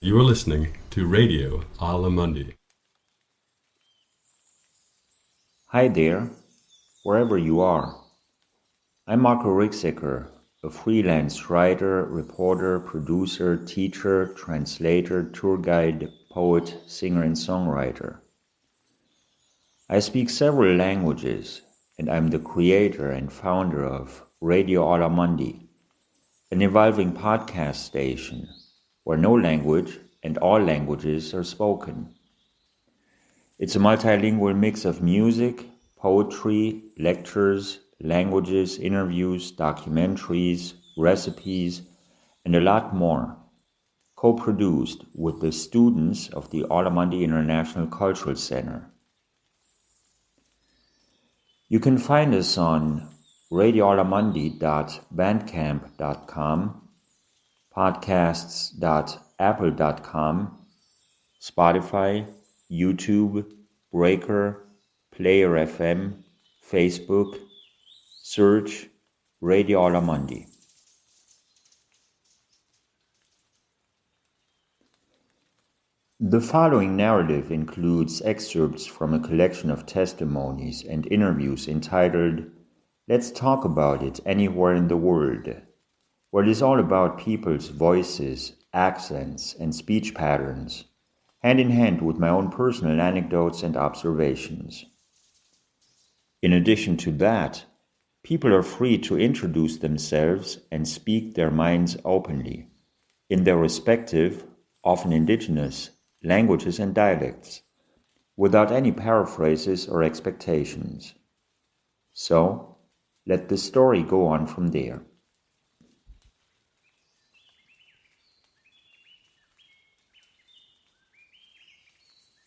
You are listening to Radio Aula Mundi. Hi there, wherever you are. I'm Marco Rixecker, a freelance writer, reporter, producer, teacher, translator, tour guide, poet, singer and songwriter. I speak several languages and I'm the creator and founder of Radio Aula Mundi, an evolving podcast station where no language and all languages are spoken. It's a multilingual mix of music, poetry, lectures, languages, interviews, documentaries, recipes, and a lot more, co-produced with the students of the Aula Mundi International Cultural Center. You can find us on radioaulamundi.bandcamp.com, podcasts.apple.com, Spotify, YouTube, Breaker, Player FM, Facebook. Search Radio Aula Mundi. The following narrative includes excerpts from a collection of testimonies and interviews entitled Let's Talk About It Anywhere in the World, where it is all about people's voices, accents, and speech patterns, hand in hand with my own personal anecdotes and observations. In addition to that, people are free to introduce themselves and speak their minds openly, in their respective, often indigenous, languages and dialects, without any paraphrases or expectations. So, let the story go on from there.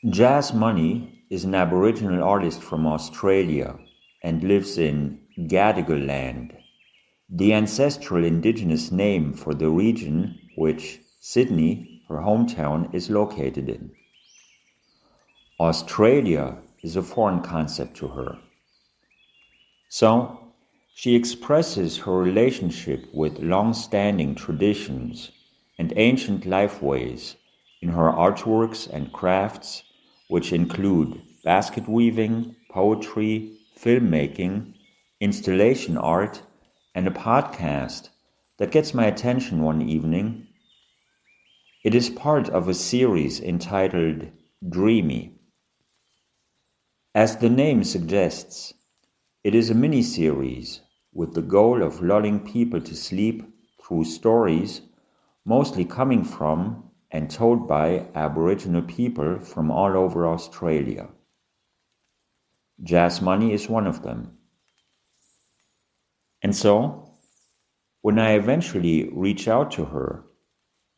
Jazz Money is an Aboriginal artist from Australia and lives in Gadigal land, the ancestral indigenous name for the region which Sydney, her hometown, is located in. Australia is a foreign concept to her. So, she expresses her relationship with long-standing traditions and ancient lifeways in her artworks and crafts, which include basket weaving, poetry, filmmaking, installation art, and a podcast that gets my attention one evening. It is part of a series entitled Dreamy. As the name suggests, it is a mini-series with the goal of lulling people to sleep through stories mostly coming from and told by Aboriginal people from all over Australia. Jazz Money is one of them. And so, when I eventually reach out to her,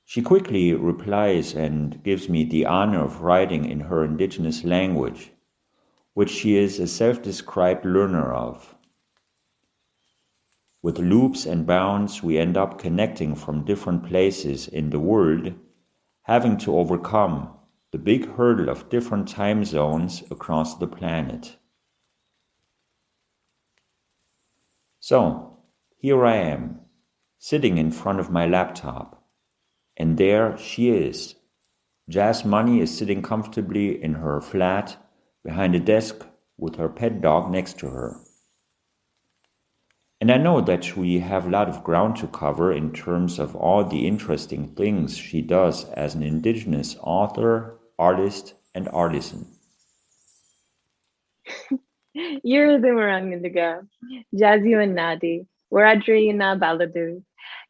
she quickly replies and gives me the honor of writing in her indigenous language, which she is a self-described learner of. With loops and bounds, we end up connecting from different places in the world, having to overcome the big hurdle of different time zones across the planet. So, here I am, sitting in front of my laptop, and there she is. Jazz Money is sitting comfortably in her flat behind a desk with her pet dog next to her. And I know that we have a lot of ground to cover in terms of all the interesting things she does as an Indigenous author, artist, and artisan. Yurudumurangandiga, Jazu and Nadi, Wiradjuri na Baladu,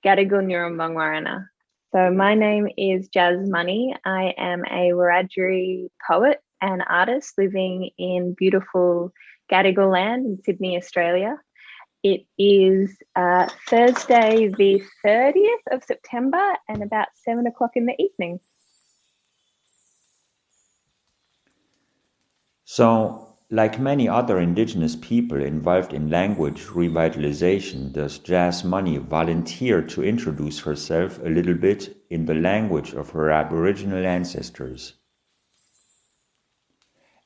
Gadigal Nurambangwarana. So my name is Jazz Money. I am a Wiradjuri poet and artist living in beautiful Gadigal land in Sydney, Australia. It is Thursday the 30th of September and about 7 o'clock in the evening. So, like many other Indigenous people involved in language revitalization, does Jazz Money volunteer to introduce herself a little bit in the language of her Aboriginal ancestors.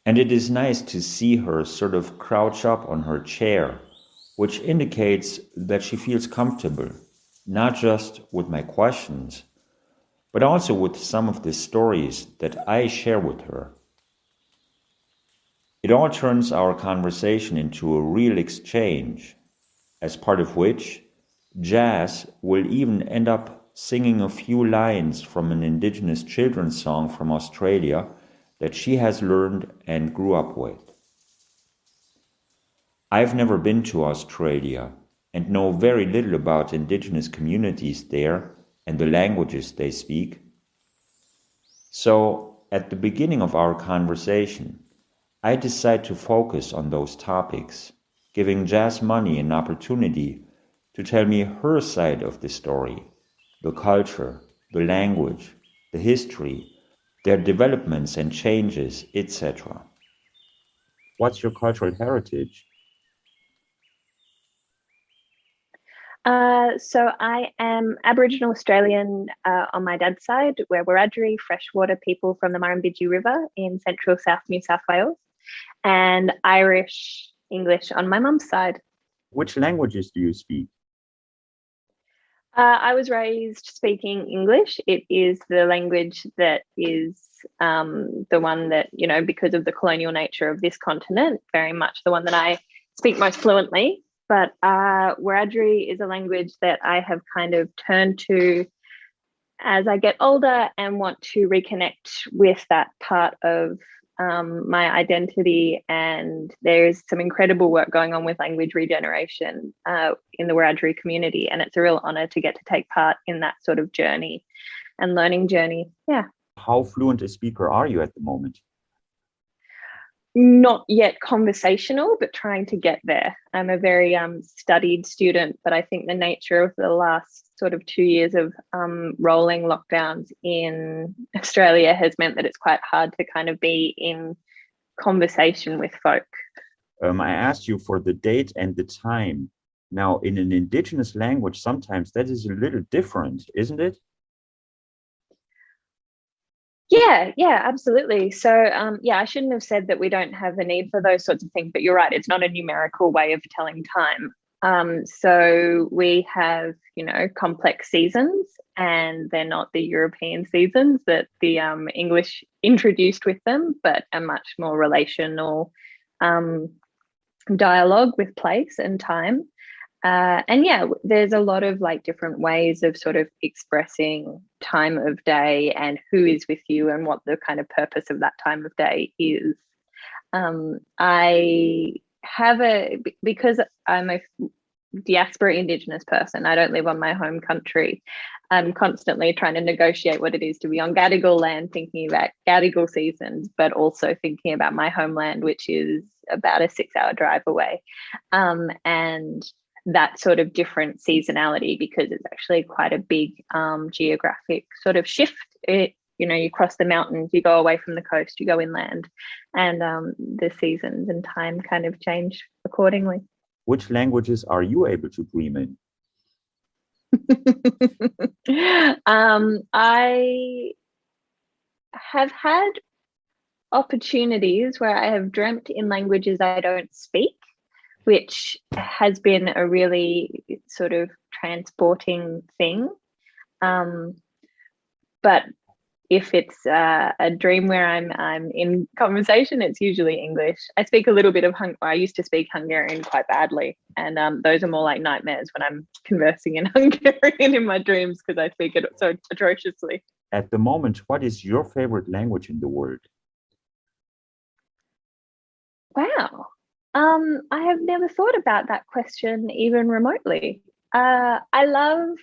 And it is nice to see her sort of crouch up on her chair, which indicates that she feels comfortable, not just with my questions, but also with some of the stories that I share with her. It all turns our conversation into a real exchange, as part of which Jazz will even end up singing a few lines from an Indigenous children's song from Australia that she has learned and grew up with. I've never been to Australia and know very little about Indigenous communities there and the languages they speak. So, at the beginning of our conversation, I decide to focus on those topics, giving Jazz Money an opportunity to tell me her side of the story, the culture, the language, the history, their developments and changes, etc. What's your cultural heritage? So I am Aboriginal Australian on my dad's side. We're Wiradjuri freshwater people from the Murrumbidgee River in central South New South Wales, and Irish English on my mum's side. Which languages do you speak? I was raised speaking English. It is the language that is the one that, you know, because of the colonial nature of this continent, very much the one that I speak most fluently. But Wiradjuri is a language that I have kind of turned to as I get older and want to reconnect with that part of my identity. And there's some incredible work going on with language regeneration in the Wiradjuri community. And it's a real honor to get to take part in that sort of journey and learning journey. Yeah. How fluent a speaker are you at the moment? Not yet conversational, but trying to get there. I'm a very studied student, but I think the nature of the last sort of 2 years of rolling lockdowns in Australia has meant that it's quite hard to kind of be in conversation with folk. I asked you for the date and the time. Now, in an Indigenous language, sometimes that is a little different, isn't it? Yeah, absolutely. So, I shouldn't have said that we don't have the need for those sorts of things, but you're right. It's not a numerical way of telling time. So we have, you know, complex seasons, and they're not the European seasons that the English introduced with them, but a much more relational dialogue with place and time. There's a lot of like different ways of sort of expressing time of day and who is with you and what the kind of purpose of that time of day is. I have because I'm a diaspora Indigenous person, I don't live on my home country. I'm constantly trying to negotiate what it is to be on Gadigal land, thinking about Gadigal seasons, but also thinking about my homeland, which is about a 6-hour drive away. And that sort of different seasonality, because it's actually quite a big geographic sort of shift. You cross the mountains, you go away from the coast, you go inland, and the seasons and time kind of change accordingly. Which languages are you able to dream in? I have had opportunities where I have dreamt in languages I don't speak, which has been a really sort of transporting thing. But if it's a dream where I'm in conversation, it's usually English. I speak a little bit of I used to speak Hungarian quite badly, and those are more like nightmares when I'm conversing in Hungarian in my dreams, because I speak it so atrociously. At the moment, what is your favorite language in the world? Wow. I have never thought about that question even remotely. I love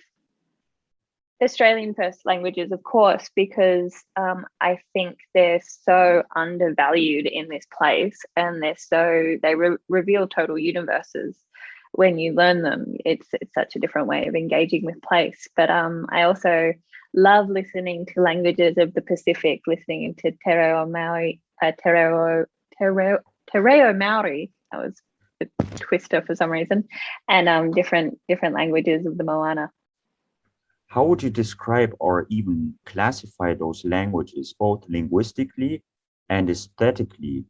Australian first languages, of course, because I think they're so undervalued in this place, and they reveal total universes when you learn them. It's such a different way of engaging with place. But I also love listening to languages of the Pacific, listening to Tereo Maori. That was a twister for some reason, and different languages of the Moana. How would you describe or even classify those languages, both linguistically and aesthetically?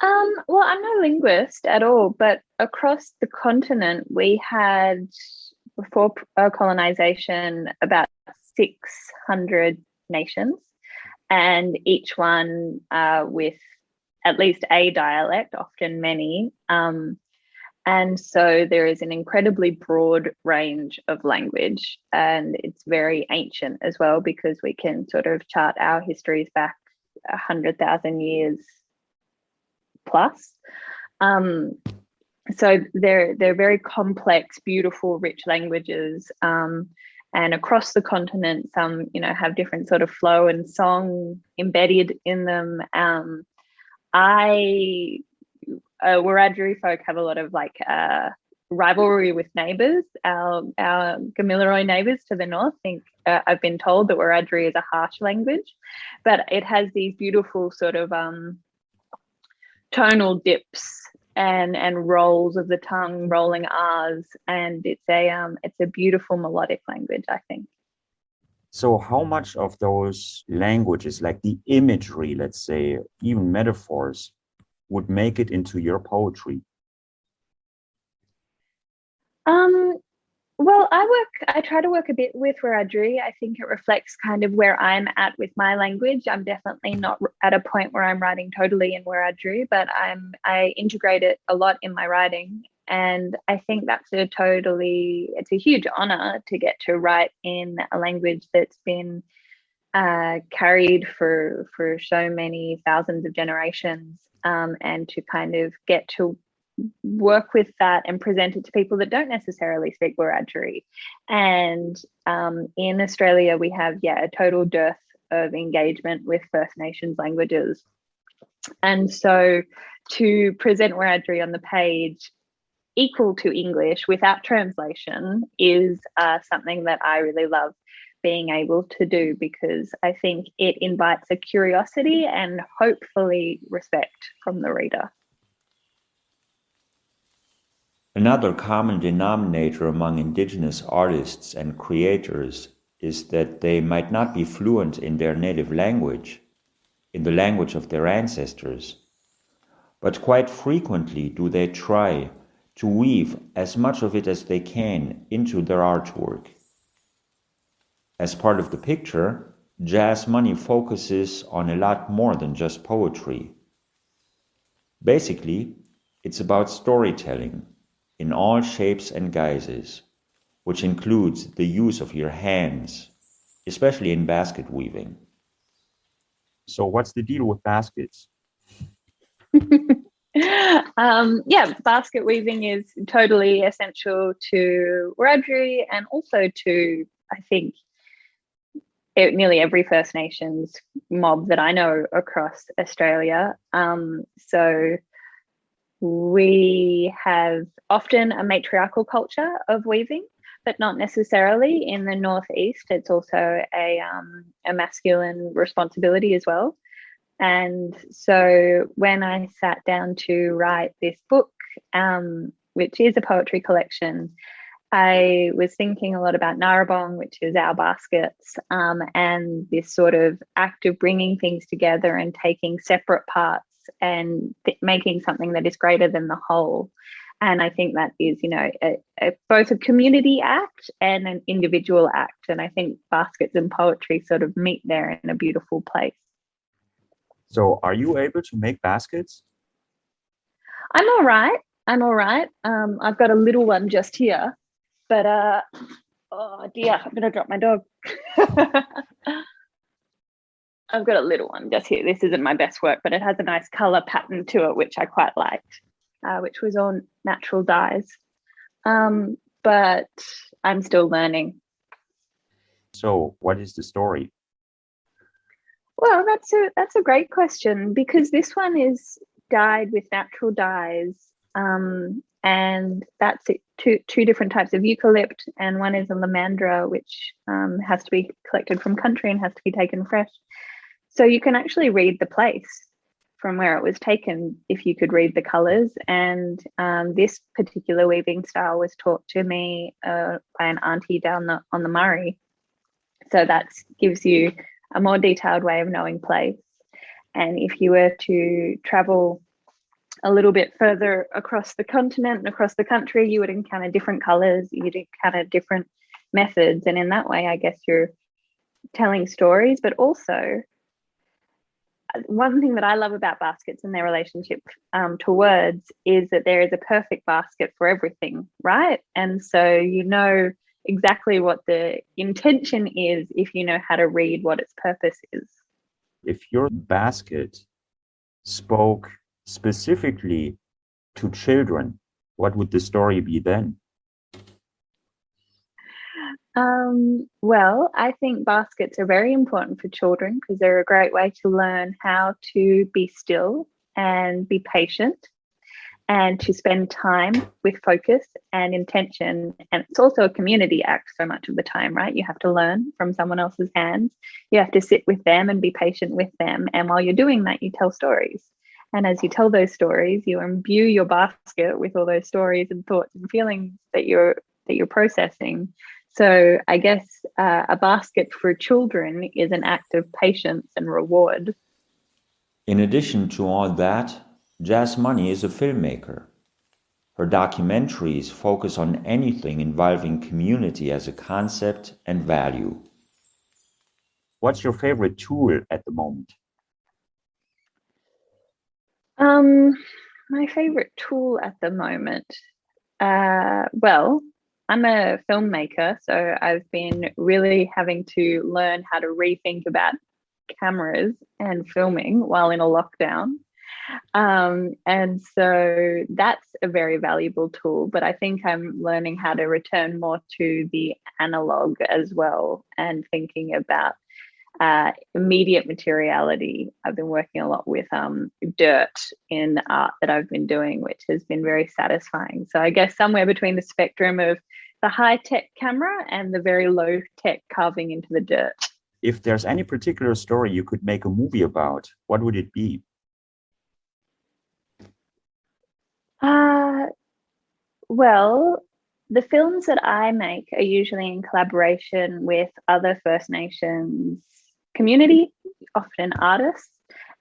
Well, I'm no linguist at all, but across the continent, we had, before colonization, about 600 nations, and each one with at least a dialect, often many. And so there is an incredibly broad range of language, and it's very ancient as well, because we can sort of chart our histories back 100,000 years plus. So they're very complex, beautiful, rich languages. And across the continent, some, have different sort of flow and song embedded in them. Wiradjuri folk have a lot of rivalry with neighbours. Our Gamilaroi neighbours to the north think, I've been told that Wiradjuri is a harsh language, but it has these beautiful sort of tonal dips and rolls of the tongue, rolling R's, and it's a beautiful melodic language, I think. So how much of those languages, like the imagery, let's say, even metaphors, would make it into your poetry? Well, I try to work a bit with Wiradjuri. I think it reflects kind of where I'm at with my language. I'm definitely not at a point where I'm writing totally in Wiradjuri, but I integrate it a lot in my writing. And I think that's it's a huge honor to get to write in a language that's been carried for so many thousands of generations, and to kind of get to work with that and present it to people that don't necessarily speak Wiradjuri. And in Australia, we have a total dearth of engagement with First Nations languages. And so to present Wiradjuri on the page equal to English without translation is something that I really love being able to do, because I think it invites a curiosity and hopefully respect from the reader. Another common denominator among Indigenous artists and creators is that they might not be fluent in their native language, in the language of their ancestors, but quite frequently do they try to weave as much of it as they can into their artwork. As part of the picture, Jazz Money focuses on a lot more than just poetry. Basically, it's about storytelling in all shapes and guises, which includes the use of your hands, especially in basket weaving. So what's the deal with baskets? Basket weaving is totally essential to Wiradjuri, and also to, I think, nearly every First Nations mob that I know across Australia. So we have often a matriarchal culture of weaving, but not necessarily. In the Northeast, it's also a masculine responsibility as well. And so when I sat down to write this book, which is a poetry collection, I was thinking a lot about Narrabong, which is our baskets, and this sort of act of bringing things together and taking separate parts and making something that is greater than the whole. And I think that is, both a community act and an individual act. And I think baskets and poetry sort of meet there in a beautiful place. So are you able to make baskets? I'm all right. I've got a little one just here, but oh dear, I'm gonna drop my dog. I've got a little one just here. This isn't my best work, but it has a nice color pattern to it, which I quite liked, which was on natural dyes. But I'm still learning. So what is the story? Well, that's a great question, because this one is dyed with natural dyes, and that's two different types of eucalypt, and one is a lamandra, which has to be collected from country and has to be taken fresh. So you can actually read the place from where it was taken if you could read the colours. And this particular weaving style was taught to me by an auntie down on the Murray. So that gives you a more detailed way of knowing place. And if you were to travel a little bit further across the continent and across the country, you would encounter different colours, you'd encounter different methods. And in that way, I guess you're telling stories, but also one thing that I love about baskets and their relationship to words is that there is a perfect basket for everything, right? And so you know exactly what the intention is if you know how to read what its purpose is. If your basket spoke specifically to children, what would the story be then? Well, I think baskets are very important for children because they're a great way to learn how to be still and be patient and to spend time with focus and intention. And it's also a community act so much of the time, right? You have to learn from someone else's hands. You have to sit with them and be patient with them. And while you're doing that, you tell stories. And as you tell those stories, you imbue your basket with all those stories and thoughts and feelings that you're processing. So I guess a basket for children is an act of patience and reward. In addition to all that, Jazz Money is a filmmaker. Her documentaries focus on anything involving community as a concept and value. What's your favorite tool at the moment? My favorite tool at the moment. Well, I'm a filmmaker, so I've been really having to learn how to rethink about cameras and filming while in a lockdown. And so that's a very valuable tool, but I think I'm learning how to return more to the analog as well and thinking about immediate materiality. I've been working a lot with dirt in art that I've been doing, which has been very satisfying. So I guess somewhere between the spectrum of the high-tech camera and the very low-tech carving into the dirt. If there's any particular story you could make a movie about, what would it be? Well, the films that I make are usually in collaboration with other First Nations community, often artists.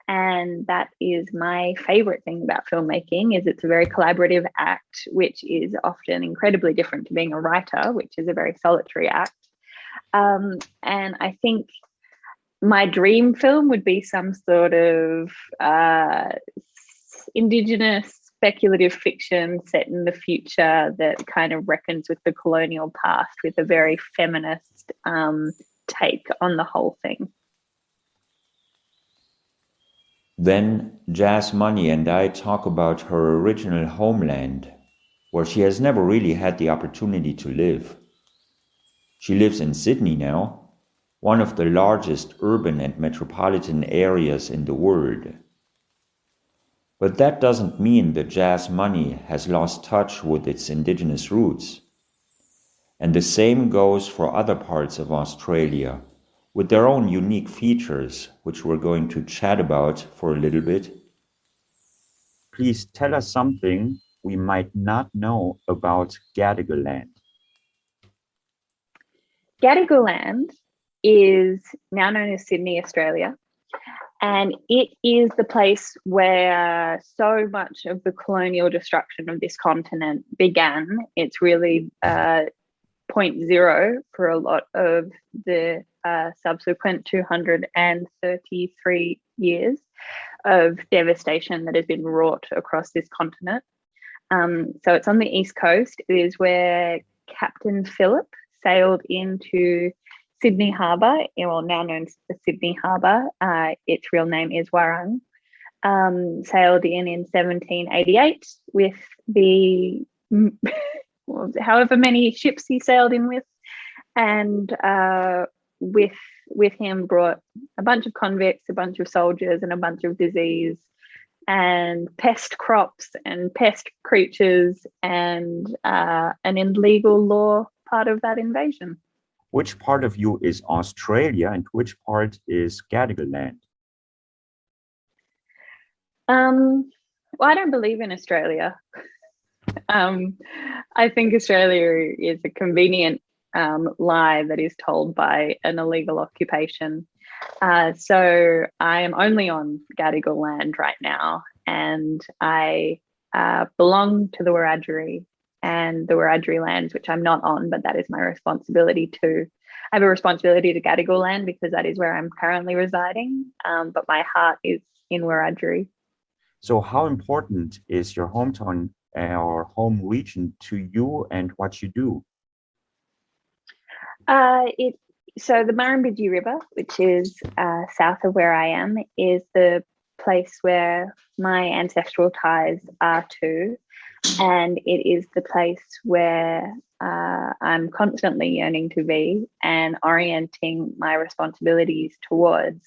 And that is my favorite thing about filmmaking is it's a very collaborative act, which is often incredibly different to being a writer, which is a very solitary act. And I think my dream film would be some sort of Indigenous speculative fiction set in the future that kind of reckons with the colonial past with a very feminist take on the whole thing. Then Jazz Money and I talk about her original homeland, where she has never really had the opportunity to live. She lives in Sydney now, one of the largest urban and metropolitan areas in the world. But that doesn't mean that Jazz Money has lost touch with its Indigenous roots. And the same goes for other parts of Australia, with their own unique features, which we're going to chat about for a little bit. Please tell us something we might not know about Gadigal land. Gadigal land is now known as Sydney, Australia. And it is the place where so much of the colonial destruction of this continent began. It's really point zero for a lot of the subsequent 233 years of devastation that has been wrought across this continent. So it's on the East Coast. It is where Captain Phillip sailed into Sydney Harbour, well, now known as Sydney Harbour. Its real name is Warang. Sailed in 1788 with the however many ships he sailed in with, and with him brought a bunch of convicts, a bunch of soldiers, and a bunch of disease and pest crops and pest creatures and an illegal law part of that invasion. Which part of you is Australia and which part is Gadigal land? Well, I don't believe in Australia. I think Australia is a convenient lie that is told by an illegal occupation. So I am only on Gadigal land right now, and I belong to the Wiradjuri and the Wiradjuri lands, which I'm not on, but that is my responsibility too. have a responsibility to Gadigal land because that is where I'm currently residing. But my heart is in Wiradjuri. So how important is your hometown or home region to you and what you do? So the Murrumbidgee River, which is south of where I am, is the place where my ancestral ties are to, and it is the place where I'm constantly yearning to be and orienting my responsibilities towards.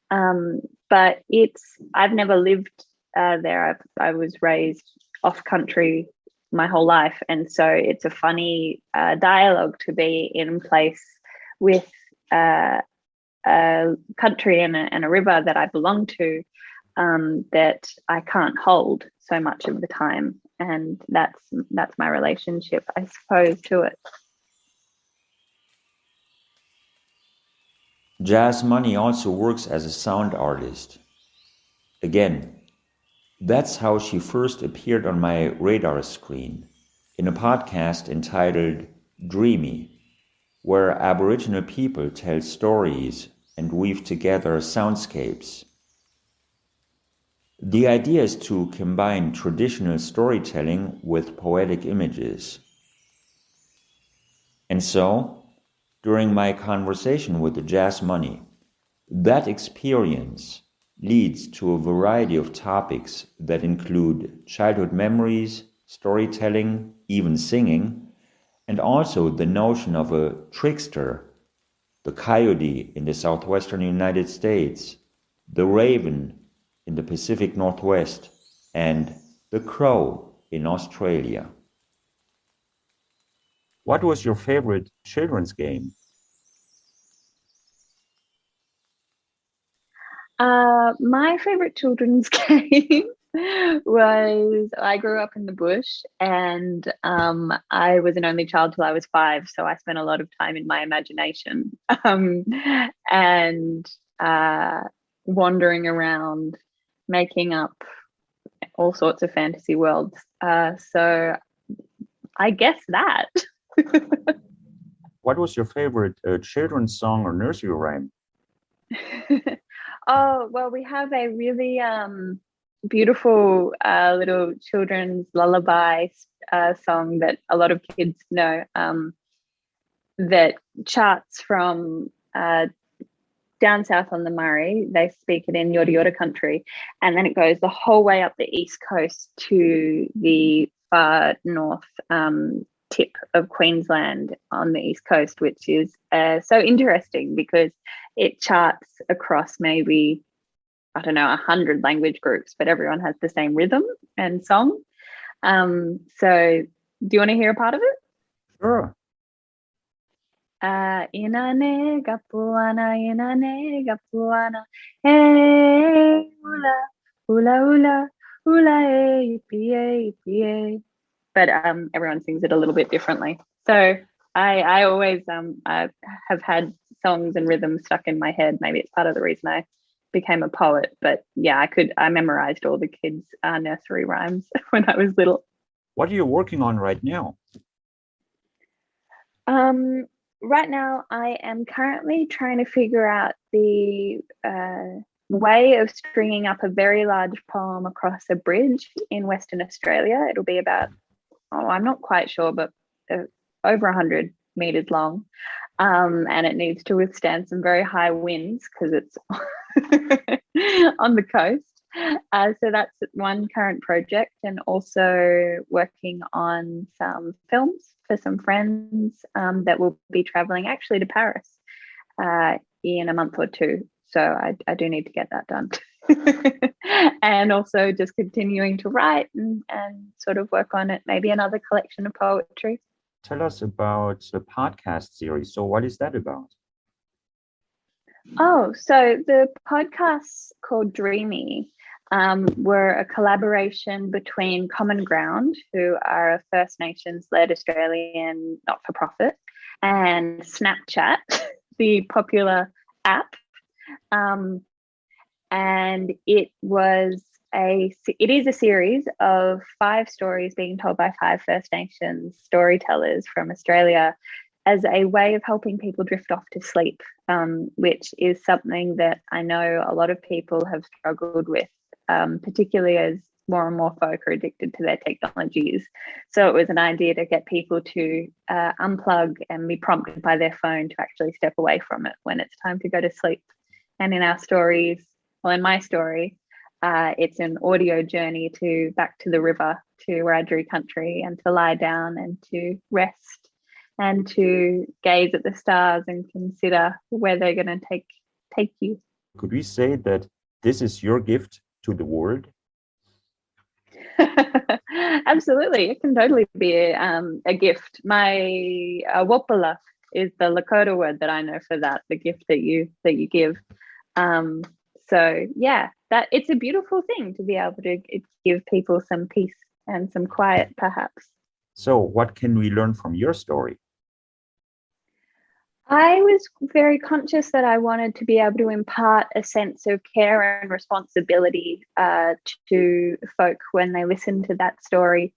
But I've never lived there. I was raised off country my whole life, and so it's a funny dialogue to be in place with a country and a river that I belong to, that I can't hold so much of the time, and that's my relationship, I suppose, to it. Jazz Money also works as a sound artist. Again, that's how she first appeared on my radar screen in a podcast entitled Dreamy, where Aboriginal people tell stories and weave together soundscapes. The idea is to combine traditional storytelling with poetic images. And so, during my conversation with the Jazz Money, that experience leads to a variety of topics that include childhood memories, storytelling, even singing, and also the notion of a trickster, the coyote in the southwestern United States, the raven in the Pacific Northwest, and the crow in Australia. What was your favorite children's game? My favorite children's game was, I grew up in the bush, and I was an only child till I was 5, so I spent a lot of time in my imagination and wandering around, making up all sorts of fantasy worlds. So I guess that. What was your favorite children's song or nursery rhyme? Oh, well, we have a really beautiful little children's lullaby song that a lot of kids know, that charts from down south on the Murray. They speak it in Yorta Yorta country, and then it goes the whole way up the east coast to the far north tip of Queensland on the east coast, which is so interesting because it charts across maybe, I don't know, 100 language groups, but everyone has the same rhythm and song. So do you want to hear a part of it? Sure. Inane gapuana, inane gapuana, hey, ula, ula, ula, ula, ipi. But everyone sings it a little bit differently. So I always I have had songs and rhythms stuck in my head. Maybe it's part of the reason I became a poet. But yeah, I memorized all the kids' nursery rhymes when I was little. What are you working on right now? Right now, I am currently trying to figure out the way of stringing up a very large poem across a bridge in Western Australia. It'll be about, I'm not quite sure, but over 100 meters long. And it needs to withstand some very high winds because it's on the coast. So that's one current project, and also working on some films for some friends that will be traveling actually to Paris in a month or two. So I do need to get that done. And also just continuing to write and sort of work on it, maybe another collection of poetry. Tell us about the podcast series. So what is that about? Oh, so the podcasts called Dreamy were a collaboration between Common Ground, who are a First Nations-led Australian not-for-profit, and Snapchat, the popular app. And it is a series of 5 stories being told by 5 First Nations storytellers from Australia as a way of helping people drift off to sleep, which is something that I know a lot of people have struggled with, particularly as more and more folk are addicted to their technologies. So it was an idea to get people to unplug and be prompted by their phone to actually step away from it when it's time to go to sleep. And in our stories, well, in my story, it's an audio journey back to the river, to Wiradjuri country, and to lie down and to rest and to gaze at the stars and consider where they're going to take you. Could we say that this is your gift to the world? Absolutely, it can totally be a gift. My wopala is the Lakota word that I know for that, the gift that you give. So yeah, that it's a beautiful thing to be able to give people some peace and some quiet, perhaps. So what can we learn from your story? I was very conscious that I wanted to be able to impart a sense of care and responsibility to folk when they listen to that story,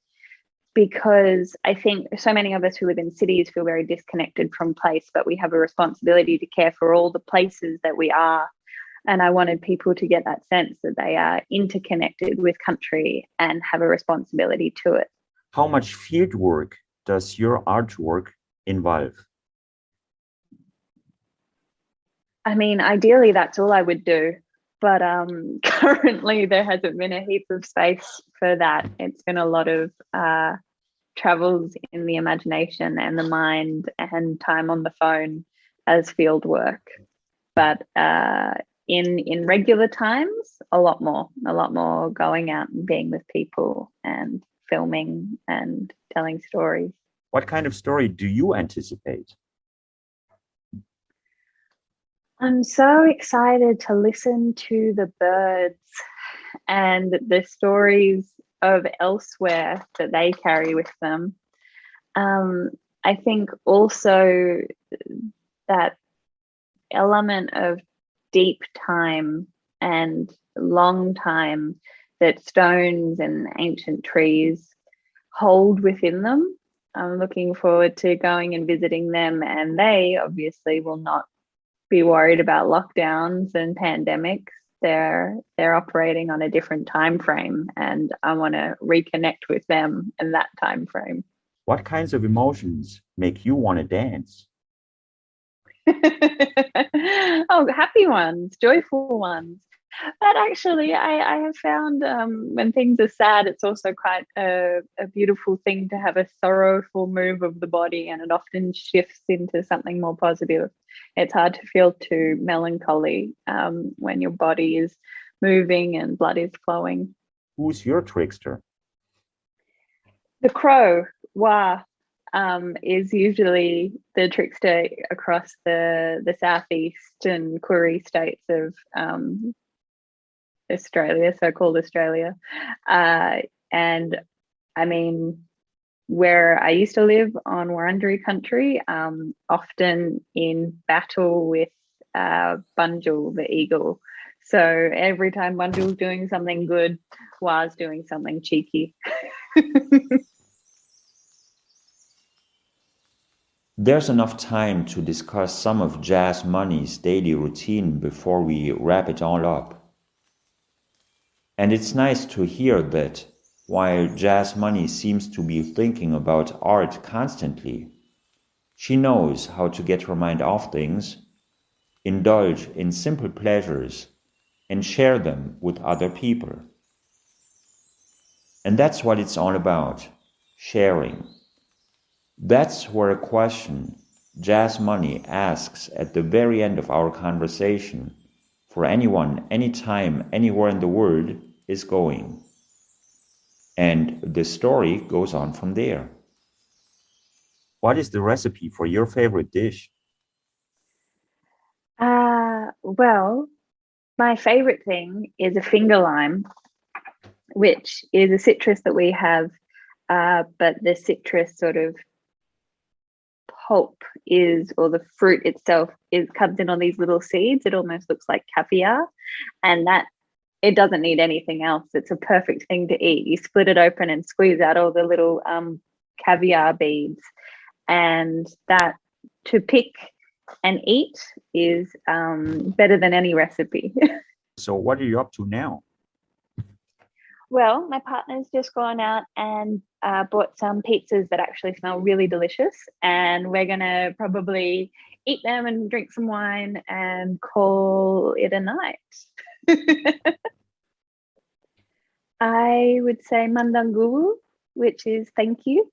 because I think so many of us who live in cities feel very disconnected from place, but we have a responsibility to care for all the places that we are. And I wanted people to get that sense that they are interconnected with country and have a responsibility to it. How much field work does your artwork involve? I mean, ideally, that's all I would do. But currently, there hasn't been a heap of space for that. It's been a lot of travels in the imagination and the mind and time on the phone as field work. But in regular times, a lot more going out and being with people and filming and telling stories. What kind of story do you anticipate? I'm so excited to listen to the birds and the stories of elsewhere that they carry with them. I think also that element of deep time and long time that stones and ancient trees hold within them. I'm looking forward to going and visiting them, and they obviously will not be worried about lockdowns and pandemics. They're operating on a different time frame, and I want to reconnect with them in that time frame. What kinds of emotions make you want to dance? Oh, happy ones, joyful ones. But actually, I have found when things are sad, it's also quite a beautiful thing to have a sorrowful move of the body, and it often shifts into something more positive. It's hard to feel too melancholy when your body is moving and blood is flowing. Who's your trickster? The crow, Wah, is usually the trickster across the southeast and Koori states of Australia, so-called Australia. And I mean, where I used to live on Wiradjuri country, often in battle with Bunjil, the eagle. So every time Bunjil's doing something good, Wah's doing something cheeky. There's enough time to discuss some of Jazz Money's daily routine before we wrap it all up. And it's nice to hear that while Jazz Money seems to be thinking about art constantly, she knows how to get her mind off things, indulge in simple pleasures, and share them with other people. And that's what it's all about, sharing. That's where a question Jazz Money asks at the very end of our conversation, for anyone, anytime, anywhere in the world, is going. And the story goes on from there. What is the recipe for your favorite dish? Well, my favorite thing is a finger lime, which is a citrus that we have, but the citrus sort of pulp or the fruit itself comes in on these little seeds. It almost looks like caviar, and that it doesn't need anything else. It's a perfect thing to eat. You split it open and squeeze out all the little caviar beads, and that to pick and eat is better than any recipe. So what are you up to now? Well, my partner's just gone out and bought some pizzas that actually smell really delicious, and we're gonna probably eat them and drink some wine and call it a night. I would say mandanguru, which is thank you.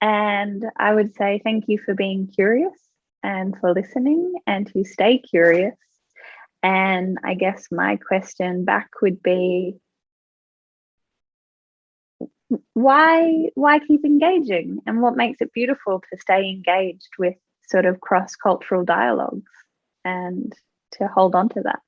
And I would say thank you for being curious and for listening and to stay curious. And I guess my question back would be, why keep engaging, and what makes it beautiful to stay engaged with sort of cross-cultural dialogues and to hold on to that?